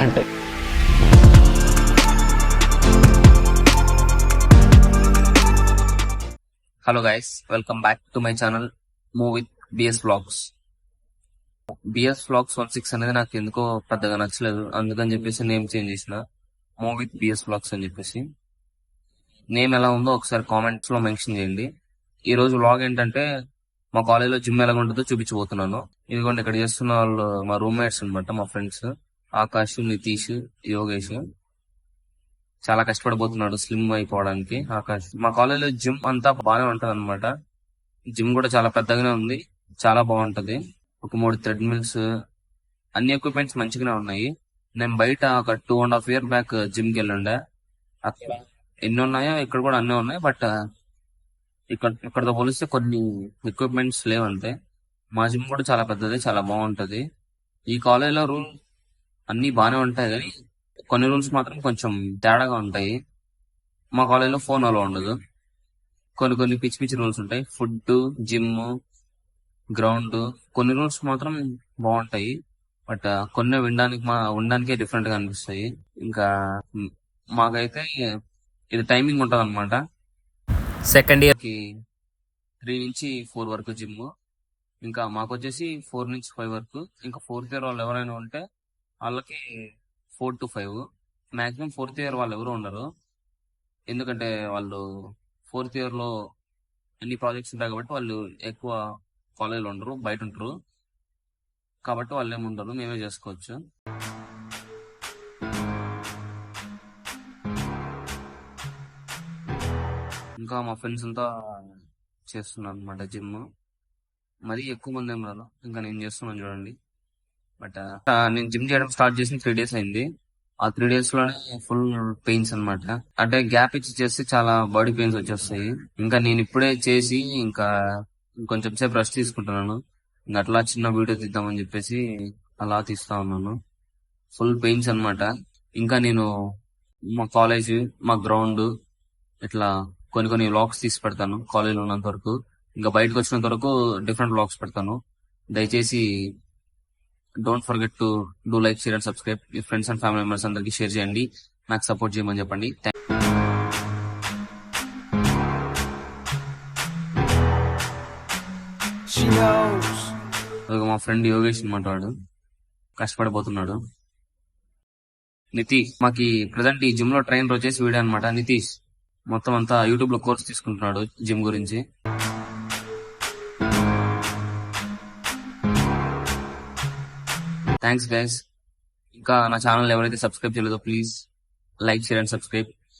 అంటే. Hello guys, welcome back to my channel move with BS vlogs. BS vlogs 16 అనేది నాకు ఎందుకో పెద్దగా నచ్చలేదు, అందుకని చెప్పేసి నేమ్ చేంజ్ చేసిన మూవ్ విత్ బిఎస్ వ్లాగ్స్ అని చెప్పేసి. నేమ్ ఎలా ఉందో ఒకసారి కామెంట్స్ లో మెన్షన్ చేయండి. ఈ రోజు వ్లాగ్ ఏంటంటే మా కాలేజీలో జిమ్ ఎలా ఉంటుందో చూపించబోతున్నాను. ఇదిగోండి ఇక్కడ చేస్తున్న వాళ్ళు మా రూమ్మేట్స్ అనమాట, మా ఫ్రెండ్స్ ఆకాష్, నితీష్, యోగేష్. చాలా కష్టపడిపోతున్నాడు స్లిమ్ అయిపోవడానికి ఆకాష్. మా కాలేజీలో జిమ్ అంతా బాగానే ఉంటది అనమాట. జిమ్ కూడా చాలా పెద్దగానే ఉంది, చాలా బాగుంటది. ఒక 3 థ్రెడ్ మిల్స్, అన్ని ఎక్విప్మెంట్స్ మంచిగానే ఉన్నాయి. నేను బయట ఒక 2.5 years బ్యాక్ జిమ్ కి వెళ్ళుండే. అక్కడ ఎన్ని ఉన్నాయో ఇక్కడ కూడా అన్నీ ఉన్నాయి, బట్ ఇక్కడతో పోలిస్తే కొన్ని ఎక్విప్మెంట్స్ లేవంతే. మా జిమ్ కూడా చాలా పెద్దది, చాలా బాగుంటది. ఈ కాలేజీలో రూల్ అన్ని బాగానే ఉంటాయి కానీ కొన్ని రూల్స్ మాత్రం కొంచెం తేడాగా ఉంటాయి. మా కాలేజీలో ఫోన్ అలో ఉండదు. కొన్ని పిచ్చి పిచ్చి రూల్స్ ఉంటాయి. ఫుడ్, జిమ్, గ్రౌండ్, కొన్ని రూల్స్ మాత్రం బాగుంటాయి, బట్ కొన్ని ఉండడానికే డిఫరెంట్ గా అనిపిస్తాయి. ఇంకా మాకైతే ఇది టైమింగ్ ఉంటది అనమాట. సెకండ్ ఇయర్ కి 3 నుంచి 4 వరకు జిమ్, ఇంకా మాకు వచ్చేసి 4 నుంచి 5 వరకు. ఇంకా 4th year వాళ్ళు ఎవరైనా ఉంటే వాళ్ళకి 4 to 5. మాక్సిమం 4th year వాళ్ళు ఎవరు ఉండరు, ఎందుకంటే వాళ్ళు 4th year లో అన్ని ప్రాజెక్ట్స్ ఉంటాయి కాబట్టి వాళ్ళు ఎక్కువ కాలేజీలో ఉండరు, బయట ఉంటారు. కాబట్టి వాళ్ళు ఏమి ఉండరు, మేమే చేసుకోవచ్చు. ఇంకా మా ఫ్రెండ్స్ అంతా చేస్తున్నారు అనమాట జిమ్. మరీ ఎక్కువ మంది ఏం రాదు, ఇంకా నేను చేస్తున్నాను చూడండి. బట్ నేను జిమ్ చేయడం స్టార్ట్ చేసిన 3 days అయింది. ఆ 3 days లోనే ఫుల్ పెయిన్స్ అన్నమాట. అంటే గ్యాప్ ఇచ్చి చేస్తే చాలా బాడీ పెయిన్స్ వచ్చేస్తాయి. ఇంకా నేను ఇప్పుడే చేసి ఇంకా కొంచెం సేపు రెస్ట్ తీసుకుంటున్నాను. ఇంకా అట్లా చిన్న వీడియో తీద్దామని చెప్పేసి అలా తీస్తా ఉన్నాను. ఫుల్ పెయిన్స్ అన్నమాట. ఇంకా నేను మా కాలేజ్, మా గ్రౌండ్, ఇట్లా కొన్ని వ్లాగ్స్ తీసి పెడతాను కాలేజీలో ఉన్నంత వరకు. ఇంకా బయటకు వచ్చినంత వరకు డిఫరెంట్ వ్లాగ్స్ పెడతాను. దయచేసి don't forget to do like, share and subscribe. Me friends and family members అందరికి షేర్ చేయండి, నాకు సపోర్ట్ చేయమని చెప్పండి. మా ఫ్రెండ్ యోగేష్ అనమాట, వాడు కష్టపడిపోతున్నాడు. నితీష్ మాకి ప్రజెంట్ ఈ జిమ్ లో ట్రైనర్ వచ్చేసి వీడే అనమాట. నితీష్ మొత్తం అంతా యూట్యూబ్ లో కోర్స్ తీసుకుంటున్నాడు జిమ్ గురించి. Thanks guys. ఇంకా నా ఛానల్ ఎవరైతే సబ్స్క్రైబ్ చేయలేదో please like, share and subscribe.